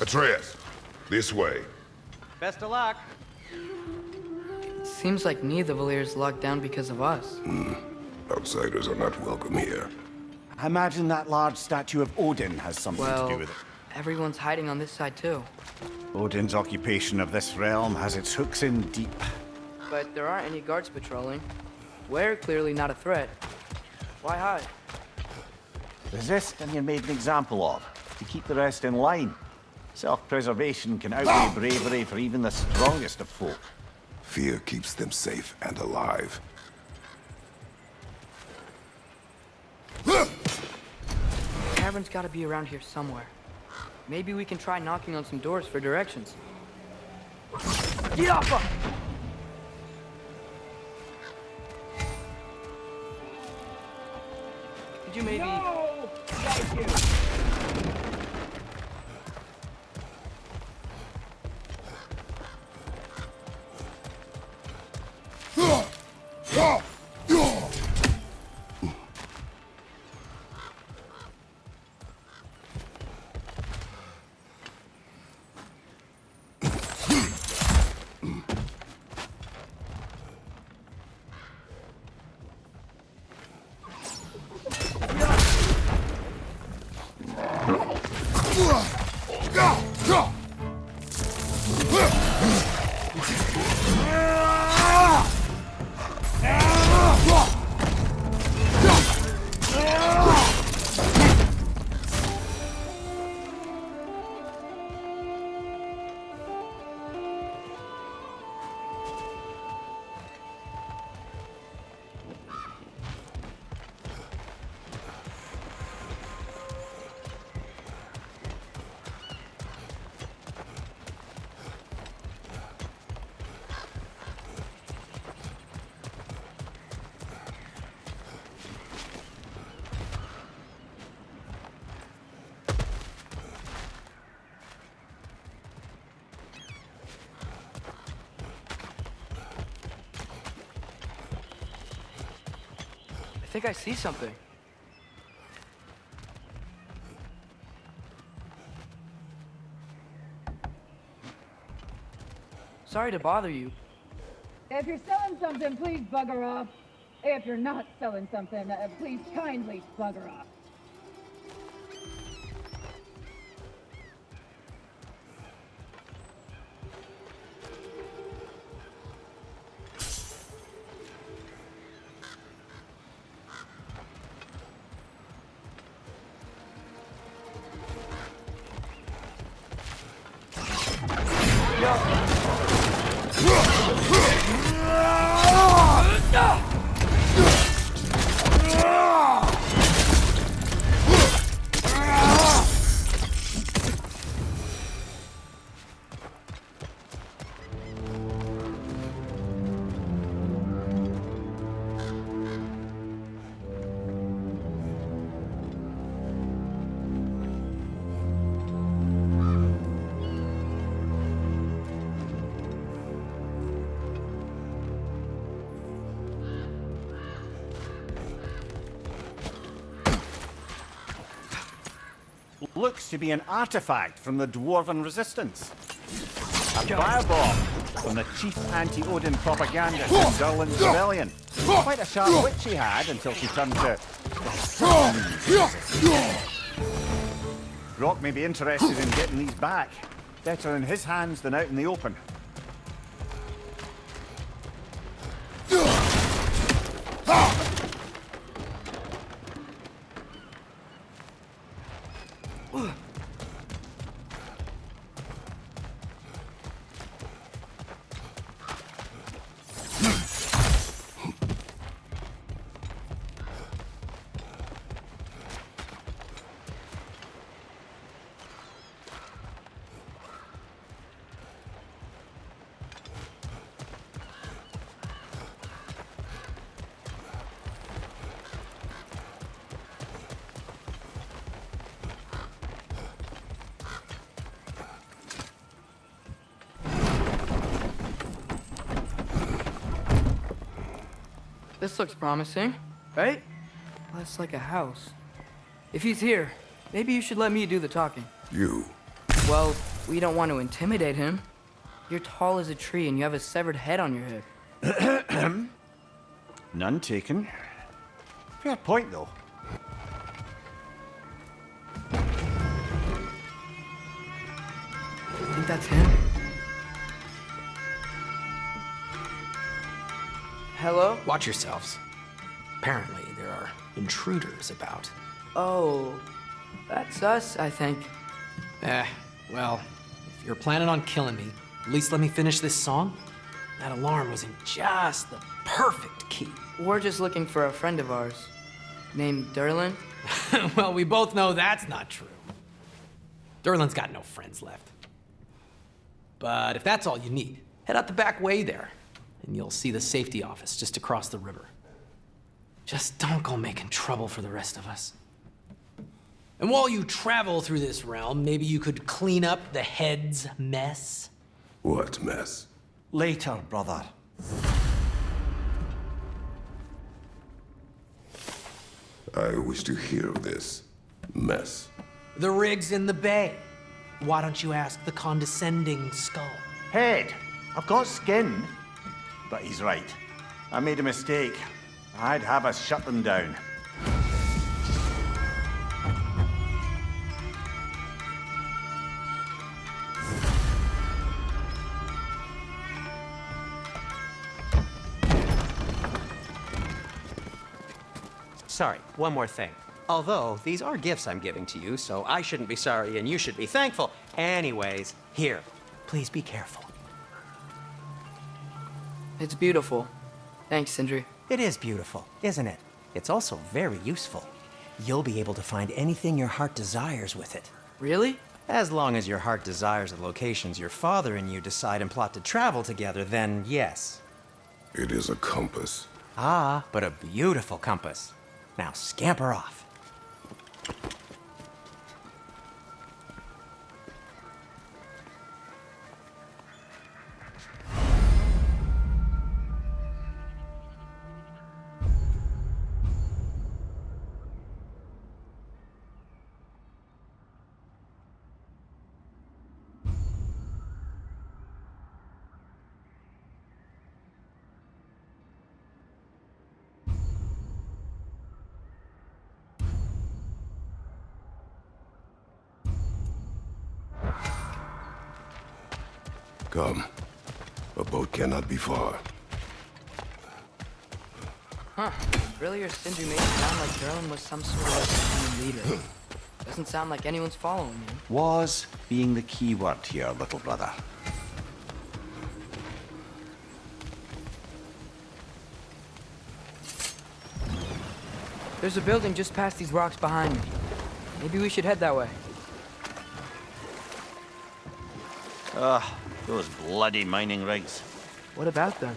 Atreus, this way. Best of luck. Seems like Nidavellir locked down because of us. Outsiders are not welcome here. I imagine that large statue of Odin has something to do Well, with it. everyone's hiding on this side too. Odin's occupation of this realm has its hooks in deep. But there aren't any guards patrolling. We're clearly not a threat. Why hide? Resist and you're made an example of, to keep the rest in line. Self-preservation can outweigh bravery for even the strongest of folk. Fear keeps them safe and alive. The cavern's gotta be around here somewhere. Maybe we can try knocking on some doors for directions. Get off! Could you maybe... No! Thank you! I think I see something. Sorry to bother you. If you're selling something, please bugger off. If you're not selling something, please kindly bugger off. Looks to be an artifact from the Dwarven Resistance. A firebomb from the chief anti-Odin propagandist in Durland's rebellion. Quite a sharp witch she had until she turned to... Brock may be interested in getting these back. Better in his hands than out in the open. This looks promising, right? Less like a house. If he's here, maybe you should let me do the talking. You. Well, We don't want to intimidate him. You're tall as a tree and you have a severed head on your head. None taken. Fair point, though. Think that's him? Hello? Watch yourselves. Apparently, there are intruders about. Oh, that's us, I think. Well, if you're planning on killing me, at least let me finish this song. That alarm was in just the perfect key. We're just looking for a friend of ours named Derlin. Well, we both know that's not true. Derlin's got no friends left. But if that's all you need, head out the back way there, and you'll see the safety office just across the river. Just don't go making trouble for the rest of us. And while you travel through this realm, maybe you could clean up the head's mess? What mess? Later, brother. I wish to hear of this mess. The rig's in the bay. Why don't you ask the condescending skull? Head, I've got skin. But he's right. I made a mistake. I'd have us shut them down. Sorry, one more thing. Although, these are gifts I'm giving to you, so I shouldn't be sorry and you should be thankful. Anyways, here, please be careful. It's beautiful. Thanks, Sindri. It is beautiful, isn't it? It's also very useful. You'll be able to find anything your heart desires with it. Really? As long as your heart desires the locations your father and you decide and plot to travel together, then yes. It is a compass. Ah, but a beautiful compass. Now scamper off. Come. A boat cannot be far. Huh. Really, or Sindri made it sound like Derlin was some sort of human leader. Doesn't sound like anyone's following him. Was being the key word here, little brother. There's a building just past these rocks behind me. Maybe we should head that way. Those bloody mining rigs. What about them?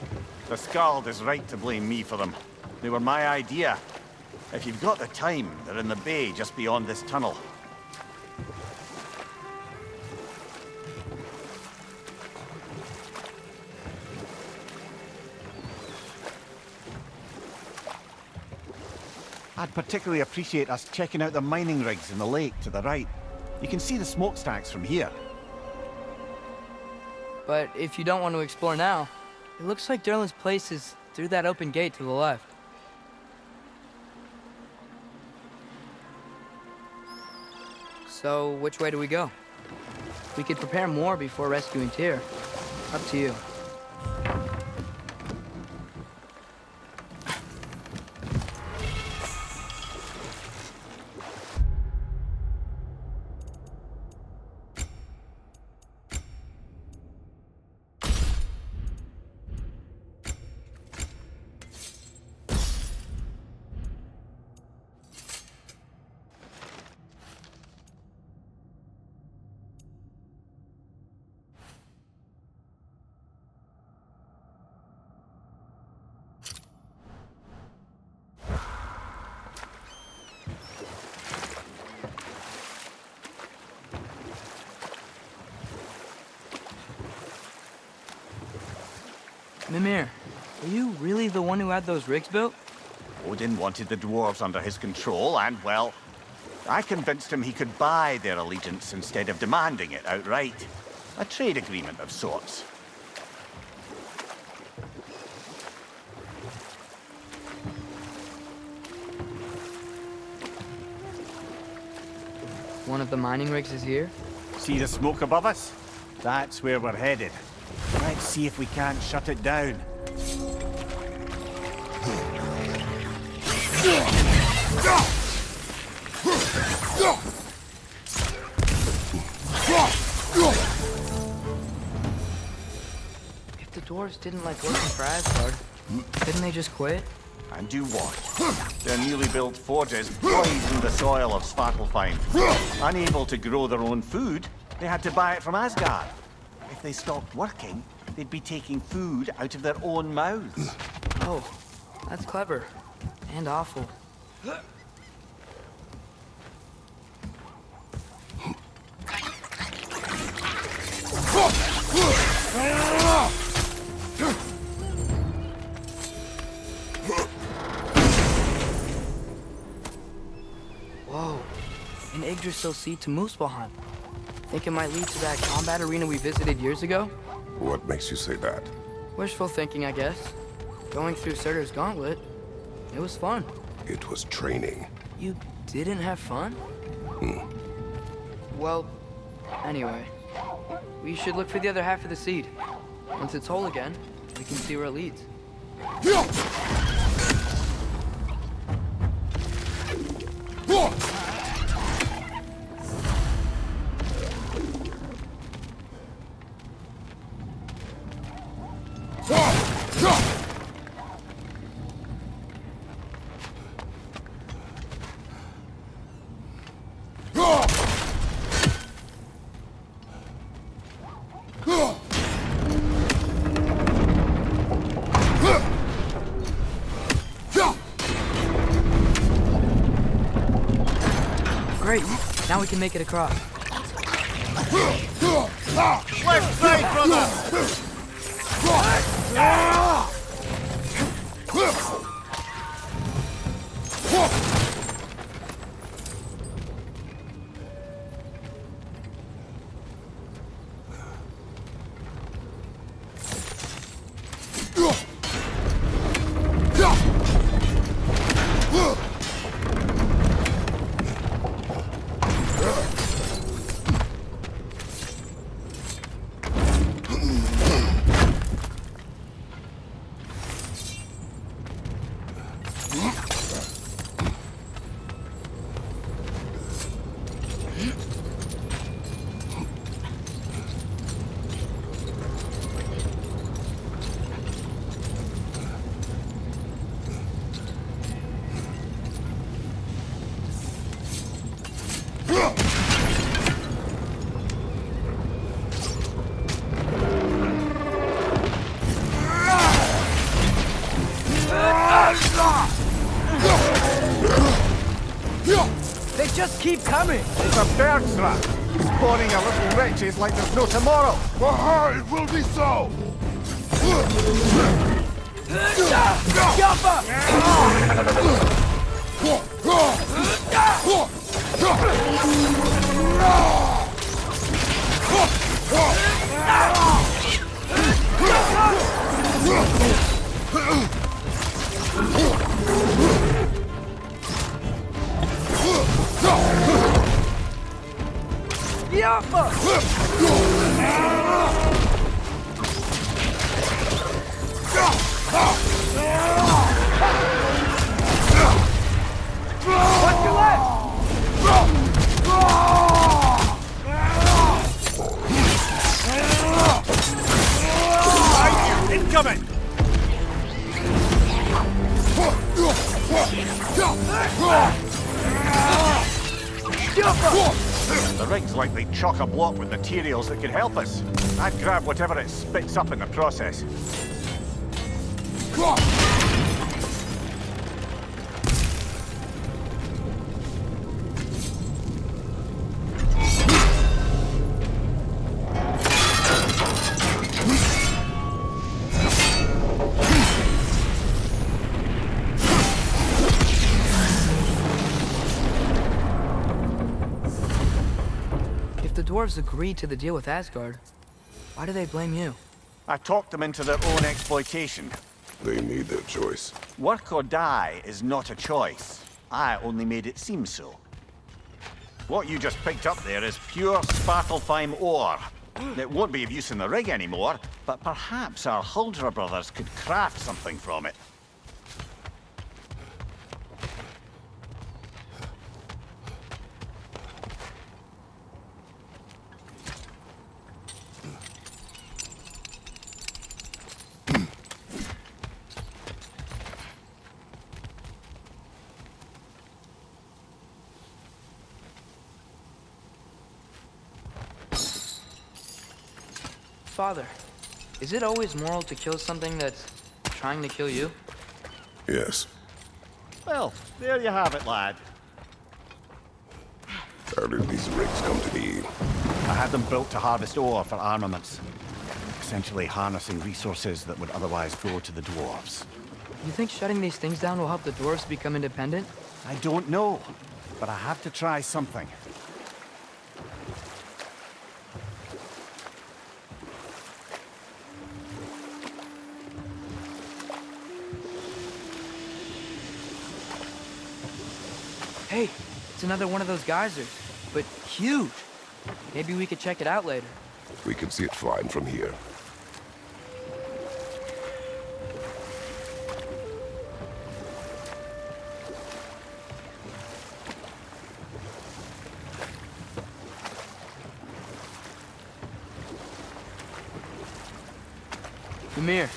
The Skald is right to blame me for them. They were my idea. If you've got the time, they're in the bay just beyond this tunnel. I'd particularly appreciate us checking out the mining rigs in the lake to the right. You can see the smokestacks from here. But if you don't want to explore now, it looks like Derlin's place is through that open gate to the left. So, which way do we go? We could prepare more before rescuing Tyr. Up to you. Mimir, are you really the one who had those rigs built? Odin wanted the dwarves under his control, and, well, I convinced him he could buy their allegiance instead of demanding it outright. A trade agreement of sorts. One of the mining rigs is here? See the smoke above us? That's where we're headed. Let's see if we can't shut it down. If the dwarves didn't like working for Asgard, didn't they just quit? And do what? Their newly built forges poisoned the soil of Svartalfheim. Unable to grow their own food, they had to buy it from Asgard. If they stopped working, they'd be taking food out of their own mouths. Oh, that's clever. And awful. Whoa, an Yggdrasil seed to Muspelheim. Think it might lead to that combat arena we visited years ago? What makes you say that? Wishful thinking, I guess. Going through Surtur's gauntlet, it was fun. It was training. You didn't have fun? Well, anyway, we should look for the other half of the seed. Once it's whole again, we can see where it leads. Great, now we can make it across. Left side, brother! They just keep coming! It's a bird's rat, spawning our little wretches like there's no tomorrow. For her, it will be so! What's your left? Incoming! The rig's likely chock-a-block with materials that could help us. I'd grab whatever it spits up in the process. dwarves agreed to the deal with Asgard, why do they blame you? I talked them into their own exploitation. They made their choice. Work or die is not a choice. I only made it seem so. What you just picked up there is pure Svartalfheim ore. It won't be of use in the rig anymore, but perhaps our Huldra brothers could craft something from it. Father, is it always moral to kill something that's trying to kill you? Yes. Well, there you have it, lad. How did these rigs come to be? I had them built to harvest ore for armaments. Essentially harnessing resources that would otherwise go to the dwarves. You think shutting these things down will help the dwarves become independent? I don't know, but I have to try something. Hey, it's another one of those geysers, but huge. Maybe we could check it out later. We can see it fine from here. Ymir,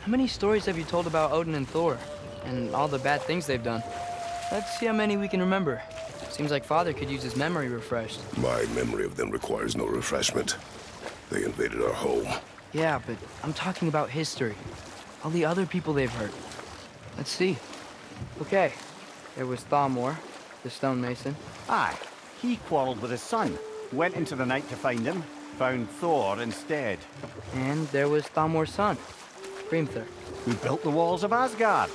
how many stories have you told about Odin and Thor? And all the bad things they've done? Let's see how many we can remember. Seems like Father could use his memory refreshed. My memory of them requires no refreshment. They invaded our home. Yeah, but I'm talking about history. All the other people they've hurt. Let's see. Okay, there was Thalmor, the stonemason. Aye, he quarreled with his son, went into the night to find him, found Thor instead. And there was Thalmor's son, Hrimthur. Who built the walls of Asgard,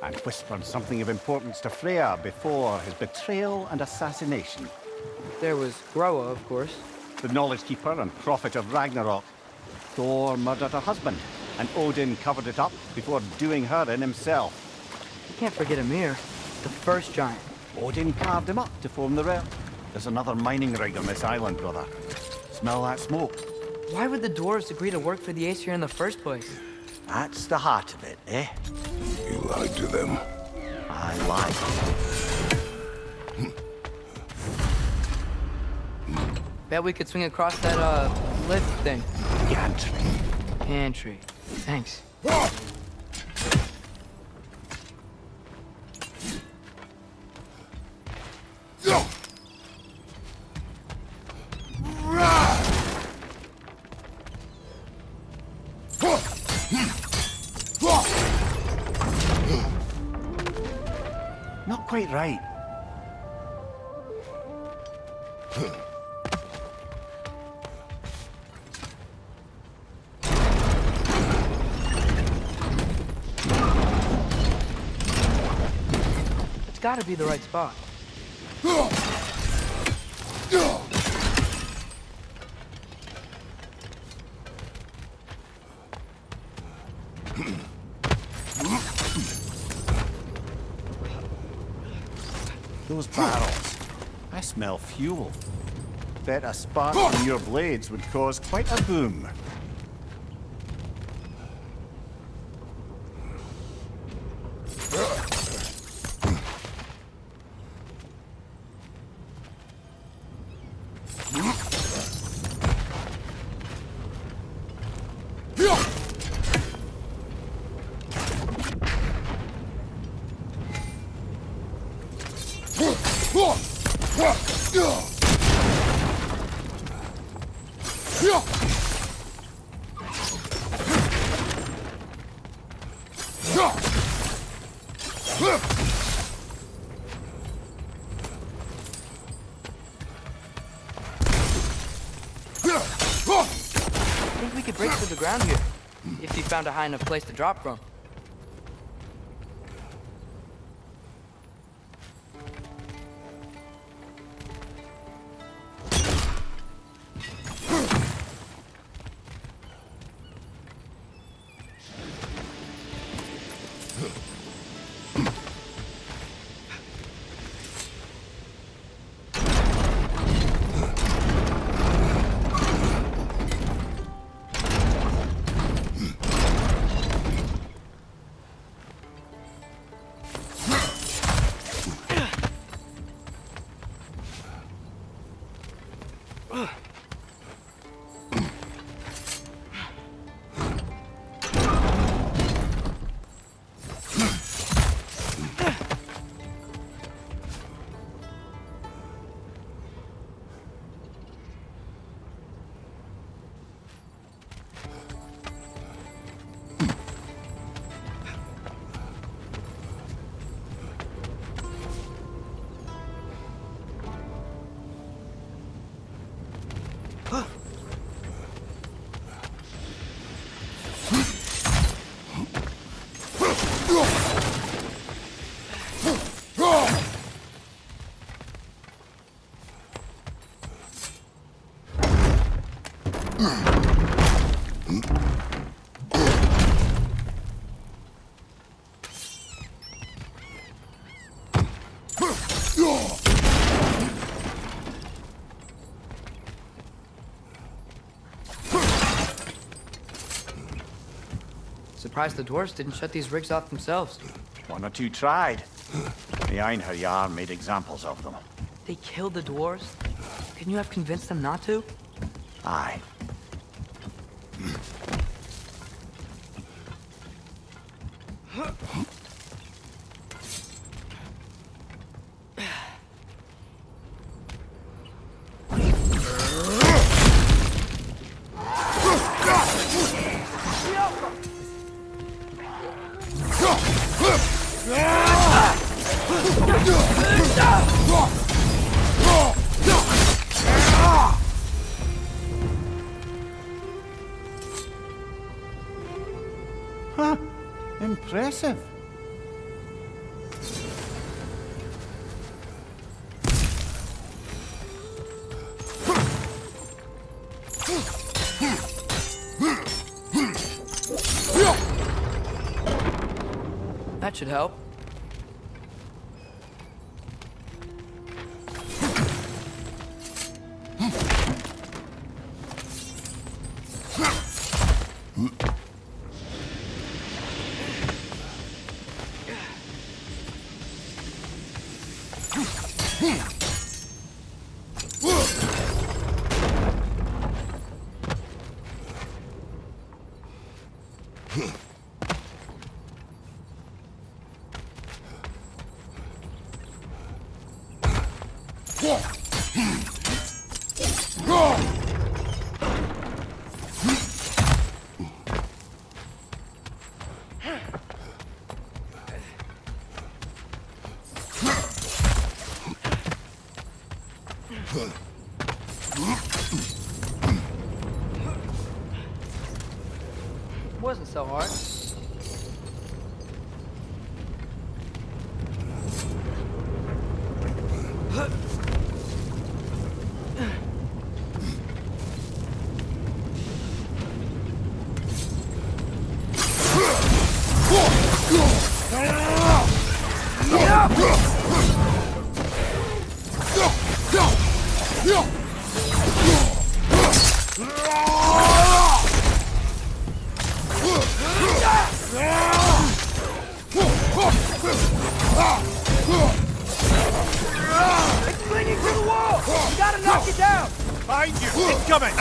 and whispered something of importance to Freya before his betrayal and assassination. There was Groa, of course. The knowledge keeper and prophet of Ragnarok. Thor murdered her husband, and Odin covered it up before doing her in himself. You can't forget Ymir, the first giant. Odin carved him up to form the realm. There's another mining rig on this island, brother. Smell that smoke? Why would the dwarves agree to work for the Aesir in the first place? That's the heart of it, eh? You lied to them. I lied. Bet we could swing across that, lift thing. Gantry. Pantry. Thanks. Not quite right. It's gotta be the right spot. Those barrels. I smell fuel. Bet a spark from your blades would cause quite a boom. I think we could break through the ground here, if you found a high enough place to drop from. Surprised the dwarves didn't shut these rigs off themselves. One or two tried. The Einherjar made examples of them. They killed the dwarves? Couldn't you have convinced them not to? Aye. Huh. Impressive. That should help. Wasn't so hard. It's clinging to the wall! You gotta knock it down! Behind you! It's coming!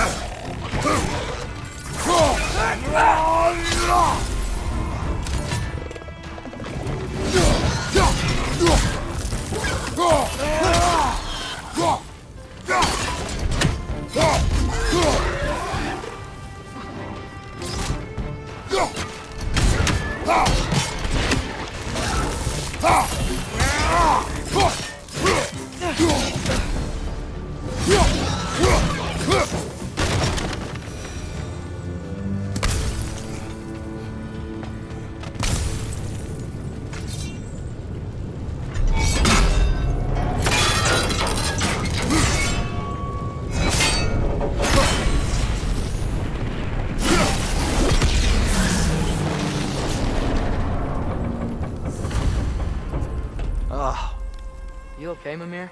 You okay, Mimir?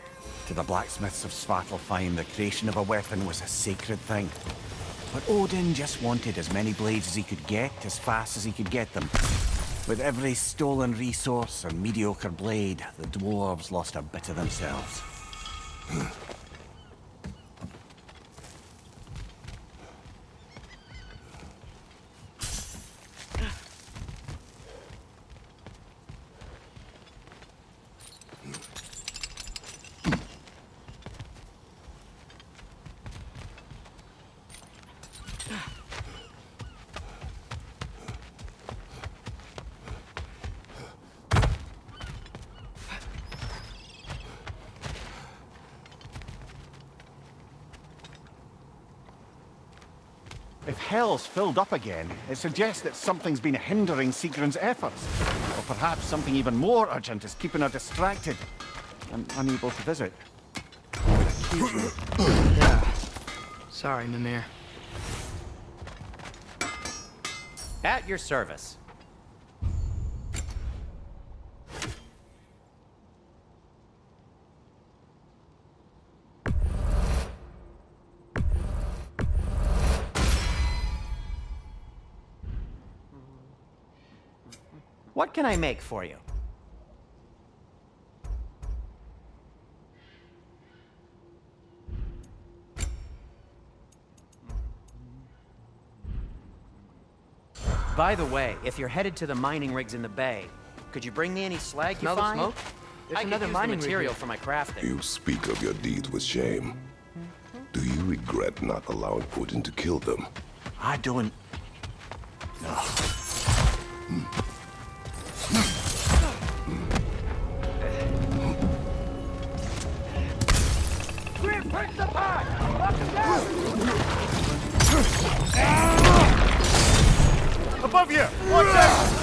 To the blacksmiths of Svartalfheim, the creation of a weapon was a sacred thing. But Odin just wanted as many blades as he could get, as fast as he could get them. With every stolen resource and mediocre blade, the dwarves lost a bit of themselves. If Hell's filled up again, it suggests that something's been hindering Sigrun's efforts. Or perhaps something even more urgent is keeping her distracted and unable to visit. Yeah. Sorry, Mimir. At your service. What can I make for you? By the way, if you're headed to the mining rigs in the bay, could you bring me any slag you Smell the find? smoke? There's I could another use mining the rig material here. for my crafting. You speak of your deeds with shame. Do you regret not allowing Odin to kill them? I don't... Above you! Watch out!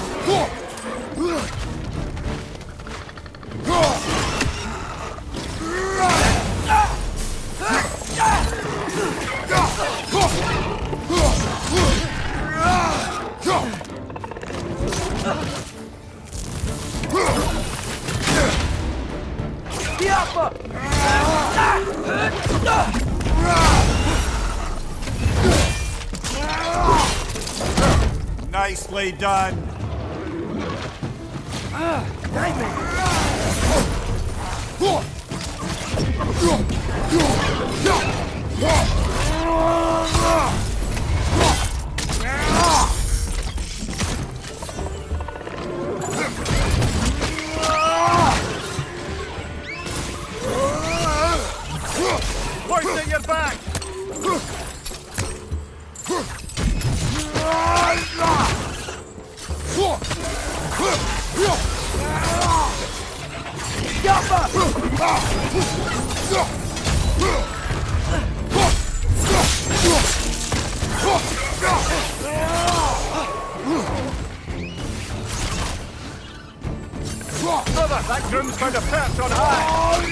Nicely done. Hoist your back. Brother, that groom's found a perch on high.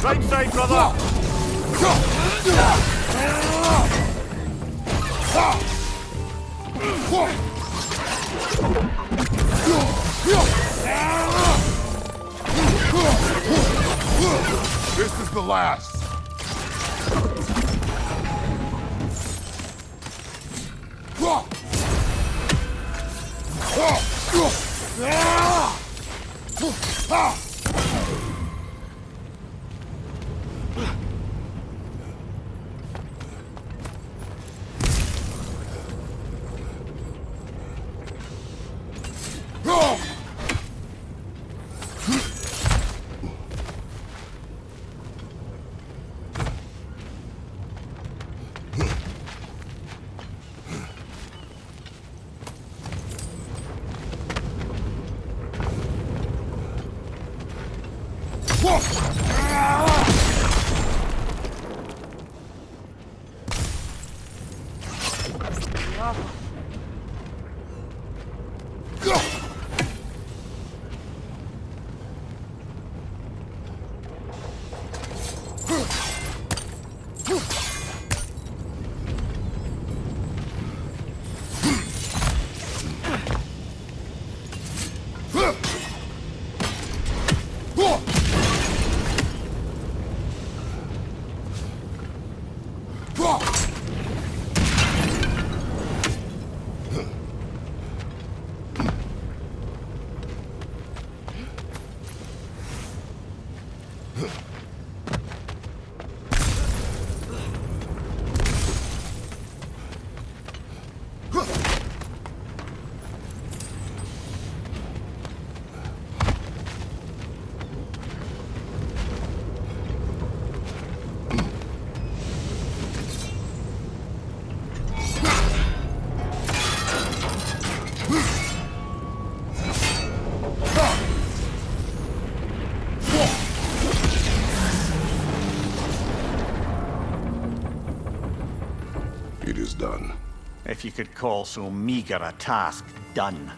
Right side, brother. This is the last. It is done. If you could call so meager a task done.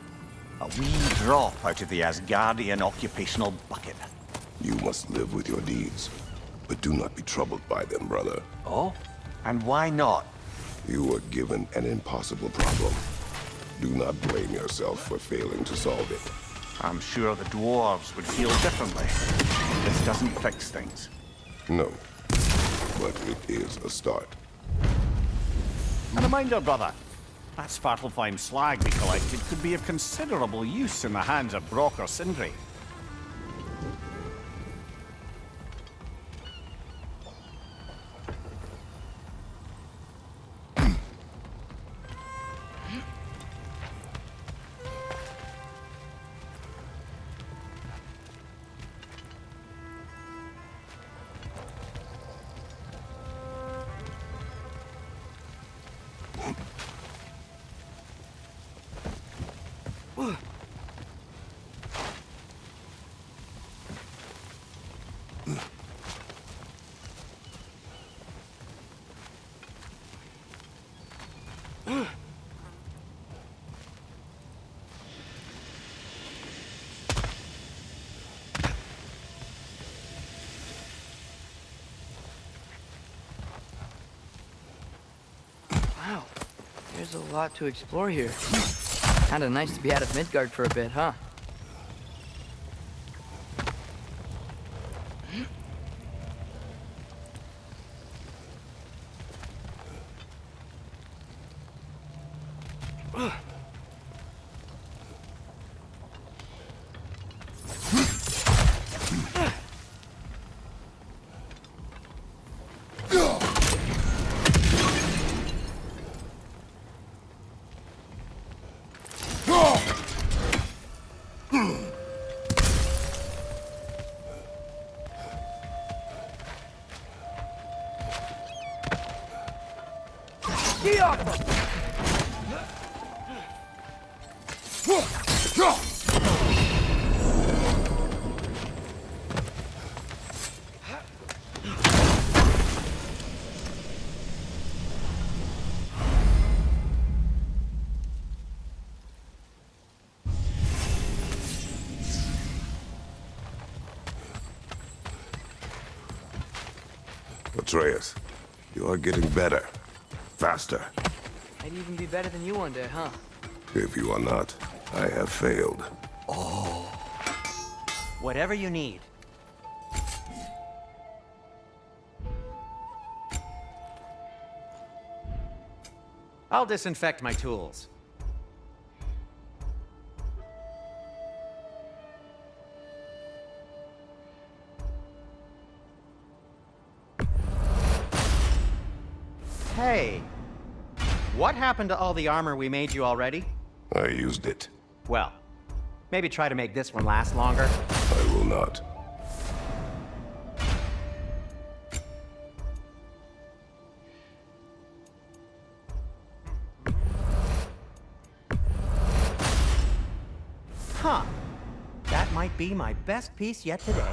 A wee drop out of the Asgardian occupational bucket. You must live with your deeds, but do not be troubled by them, brother. Oh? And why not? You were given an impossible problem. Do not blame yourself for failing to solve it. I'm sure the dwarves would feel differently. This doesn't fix things. No. But it is a start. A reminder, brother. That Svartalfheim slag we collected could be of considerable use in the hands of Brock or Sindri. Wow, there's a lot to explore here. Kinda nice to be out of Midgard for a bit, huh? Atreus, you are getting better. Faster. Might even be better than you one day, huh? If you are not, I have failed. Whatever you need. I'll disinfect my tools. Hey, what happened to all the armor we made you already? I used it. Well, maybe try to make this one last longer. I will not. Huh. That might be my best piece yet today.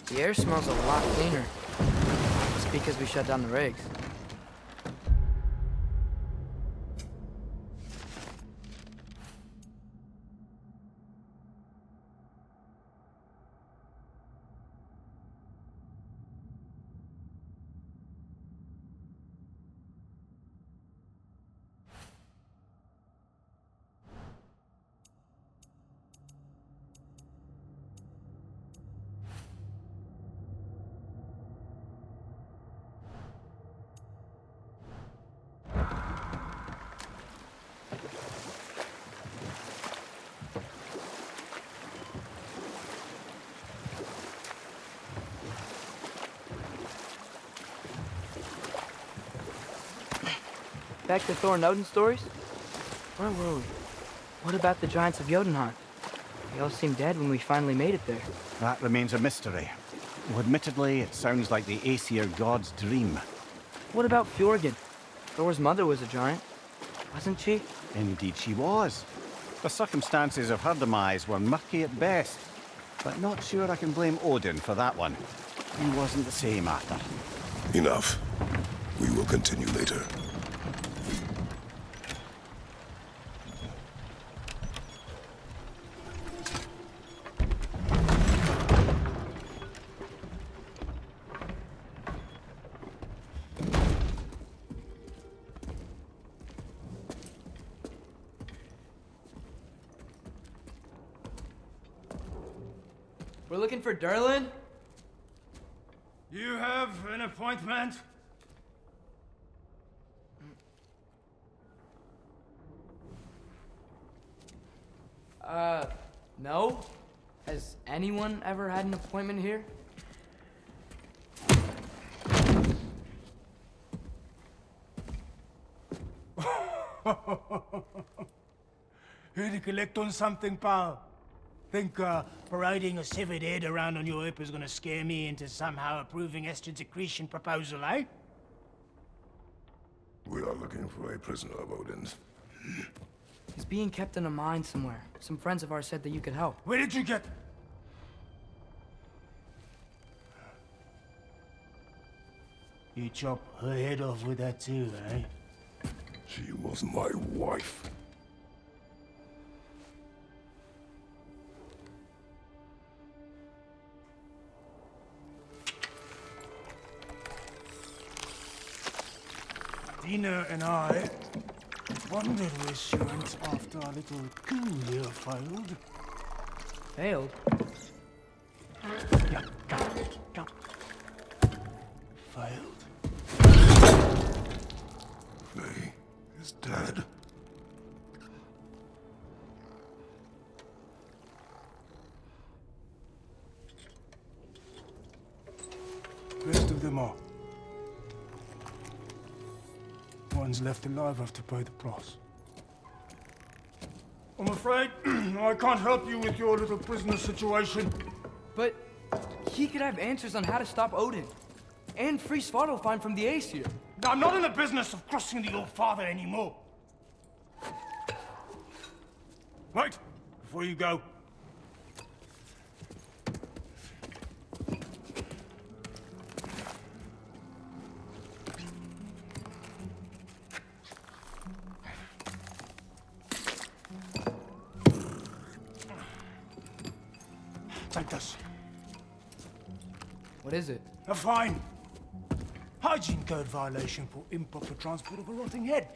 The air smells a lot cleaner. It's because we shut down the rigs. Back to Thor and Odin stories? Where were we? What about the giants of Jotunheim? They all seemed dead when we finally made it there. That remains a mystery. Well, admittedly, it sounds like the Aesir god's dream. What about Fjorgyn? Thor's mother was a giant, wasn't she? Indeed she was. The circumstances of her demise were murky at best, but not sure I can blame Odin for that one. He wasn't the same after. Enough. We will continue later. We're looking for Derlin? You have an appointment? No? Has anyone ever had an appointment here? Here to collect on something, pal? Think, parading a severed head around on your hip is gonna scare me into somehow approving Estrid's accretion proposal, eh? We are looking for a prisoner of Odin's. He's being kept in a mine somewhere. Some friends of ours said that you could help. Where did you get... You chop her head off with that too, eh? She was my wife. Dina and I wondered where she went after our little coup here failed. Failed? Yeah, come. Failed. Faye is dead. Rest of them are. One's left alive have to pay the price. I'm afraid I can't help you with your little prisoner situation. But he could have answers on how to stop Odin. And free Svartalfheim from the Aesir. I'm not in the business of crossing the old father anymore. Right, before you go. Take this. What is it? A fine. Hygiene code violation for improper transport of a rotting head.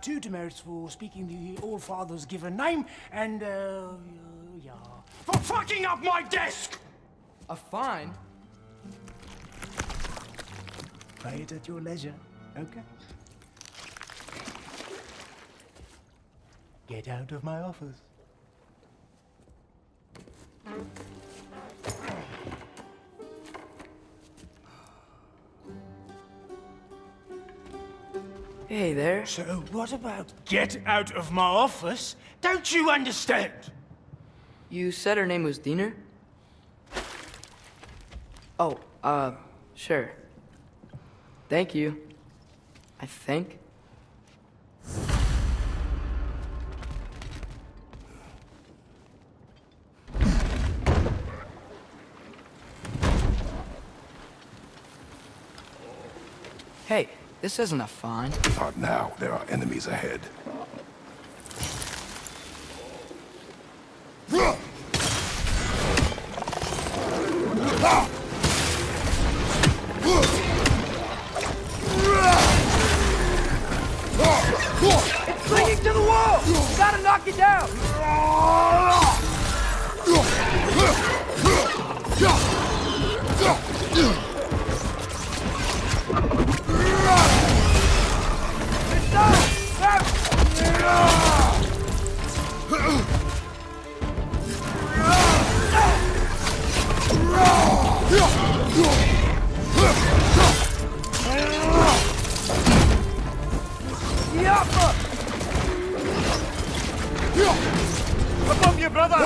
2 demerits for speaking the All-Father's given name, and, yeah. For fucking up my desk! A fine? Pay it at your leisure, okay? Get out of my office. Hey there. So what about get out of my office? Don't you understand? You said her name was Diener? Oh, sure. Thank you. I think. Hey, this isn't a fine. Not now. There are enemies ahead. It's clinging to the wall! Gotta knock it down! It's Above you, brother!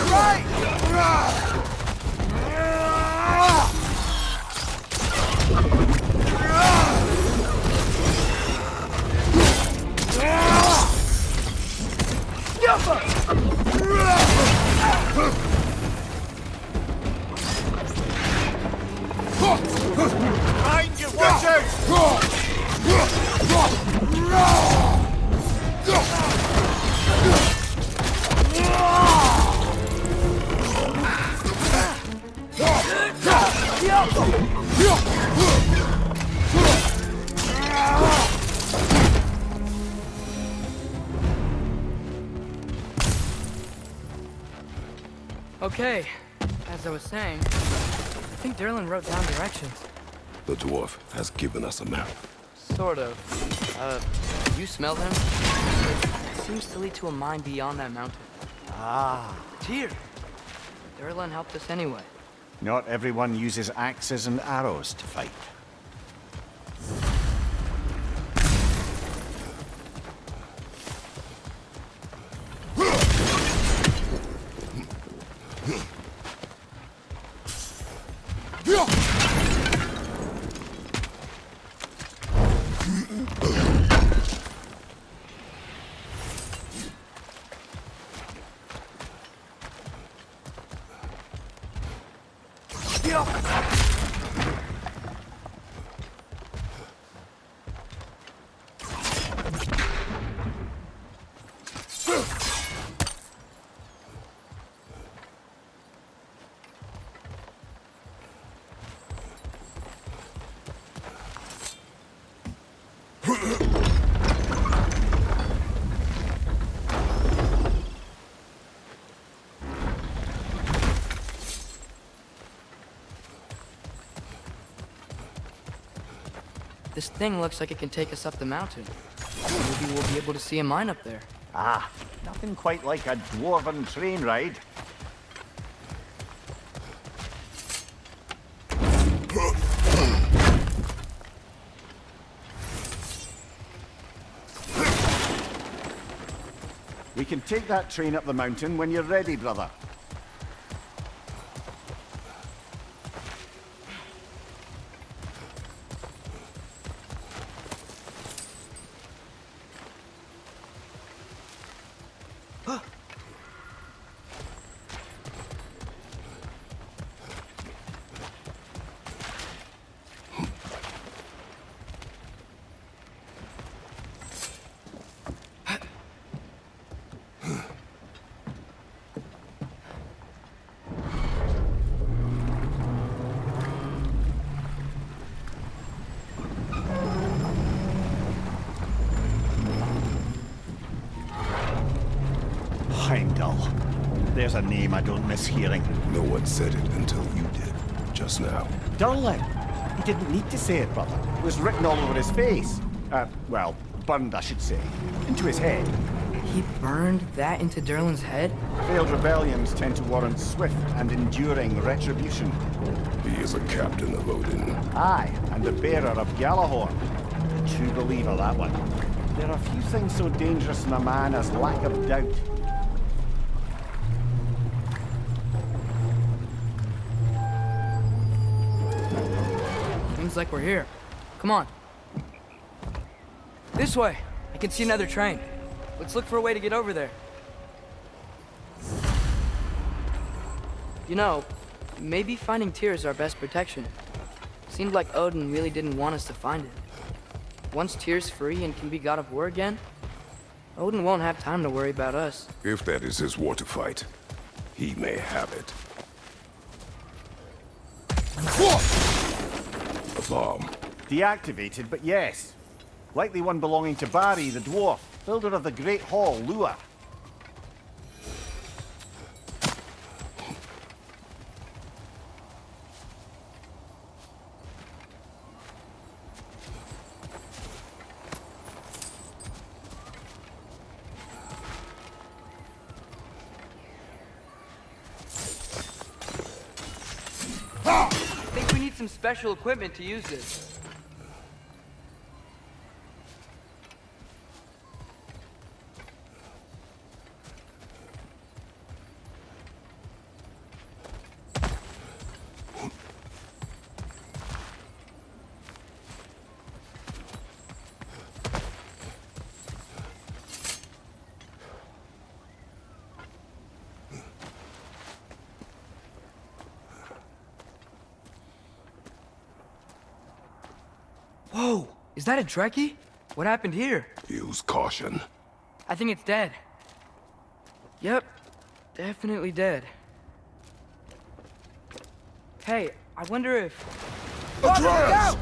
You're right! Behind you, watch out! Okay, as I was saying, I think Derlin wrote down directions. The dwarf has given us a map. Sort of. You smell him? It seems to lead to a mine beyond that mountain. Ah, Tyr! Derlin helped us anyway. not everyone uses axes and arrows to fight. This thing looks like it can take us up the mountain. Maybe we'll be able to see a mine up there. Ah, nothing quite like a dwarven train ride. We can take that train up the mountain when you're ready, brother. Heimdall. There's a name I don't miss hearing. No one said it until you did, just now. Durlin! He didn't need to say it, brother. It was written all over his face. Well, burned, I should say. Into his head. He burned that into Derlin's head? Failed rebellions tend to warrant swift and enduring retribution. He is a captain of Odin. Aye, and the bearer of Galahorn. A true believer, that one. There are few things so dangerous in a man as lack of doubt. Seems like we're here. Come on. This way. I can see another train. Let's look for a way to get over there. You know, maybe finding Tyr is our best protection. Seemed like Odin really didn't want us to find it. Once Tyr's free and can be God of War again, Odin won't have time to worry about us. If that is his war to fight, he may have it. A bomb. Deactivated, but yes. Likely one belonging to Barry, the dwarf, builder of the Great Hall, Lua. I think we need some special equipment to use this. Whoa, is that a Trekkie? What happened here? Use caution. I think it's dead. Yep, definitely dead. Hey, I wonder if... Atreus!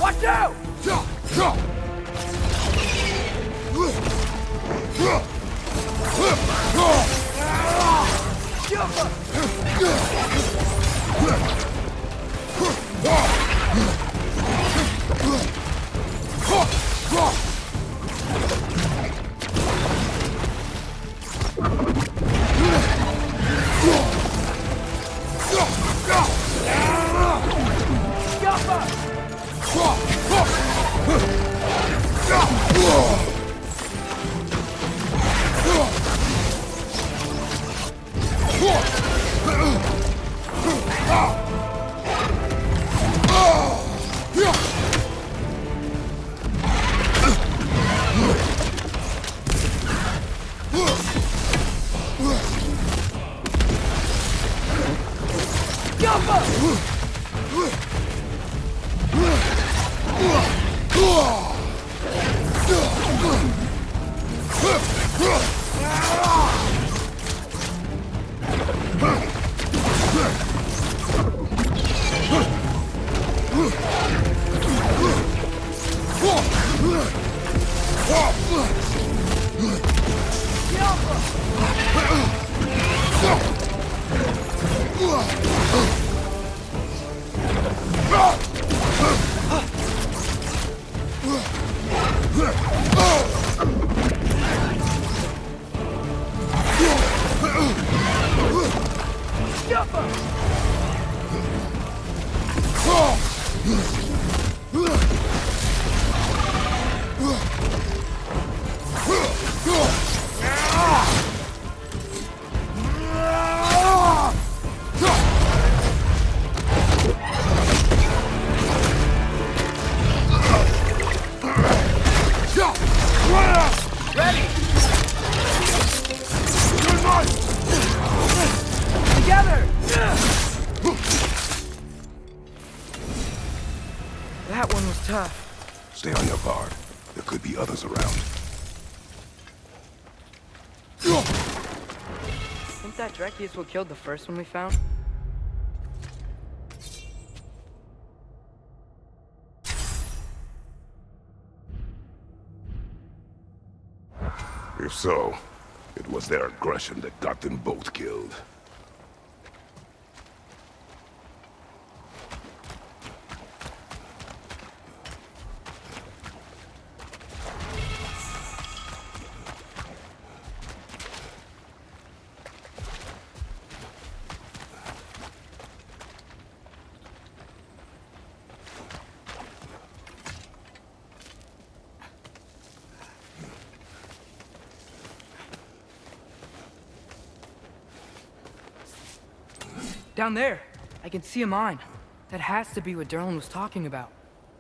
Watch out! That one was tough. Stay on your guard. There could be others around. Think that Trekkie is what killed the first one we found? If so, it was their aggression that got them both killed. Down there, I can see a mine. That has to be what Derlin was talking about.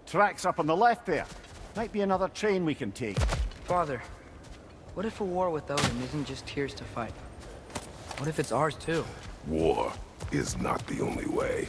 Tracks up on the left there. Might be another train we can take. Father, what if a war with Odin isn't just Tyr's to fight? What if it's ours too? War is not the only way.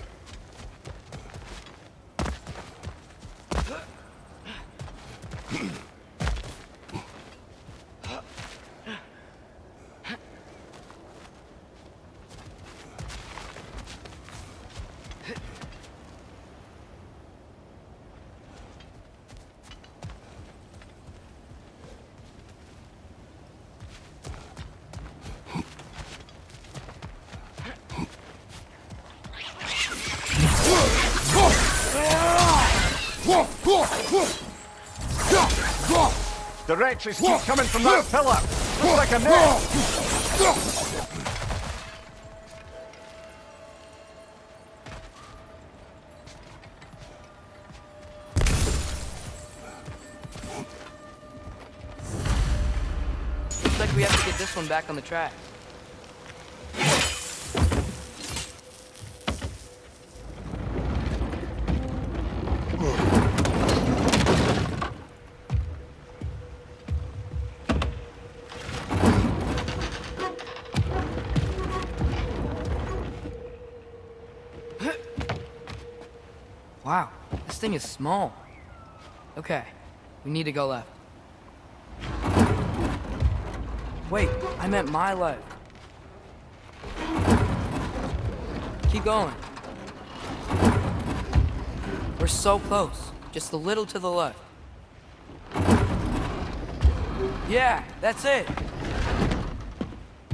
The wretches keep coming from that pillar. Looks like a net. Looks like we have to get this one back on the track. This thing is small. Okay, we need to go left. Wait, I meant my left. Keep going. We're so close. Just a little to the left. Yeah, that's it.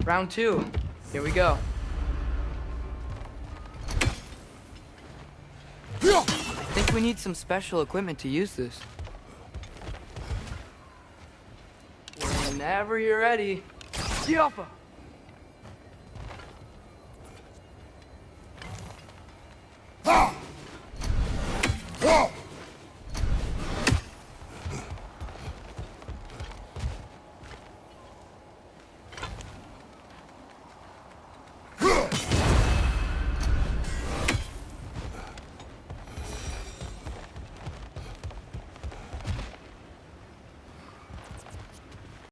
Round 2. Here we go. I think we need some special equipment to use this. Whenever you're ready. Yoppa!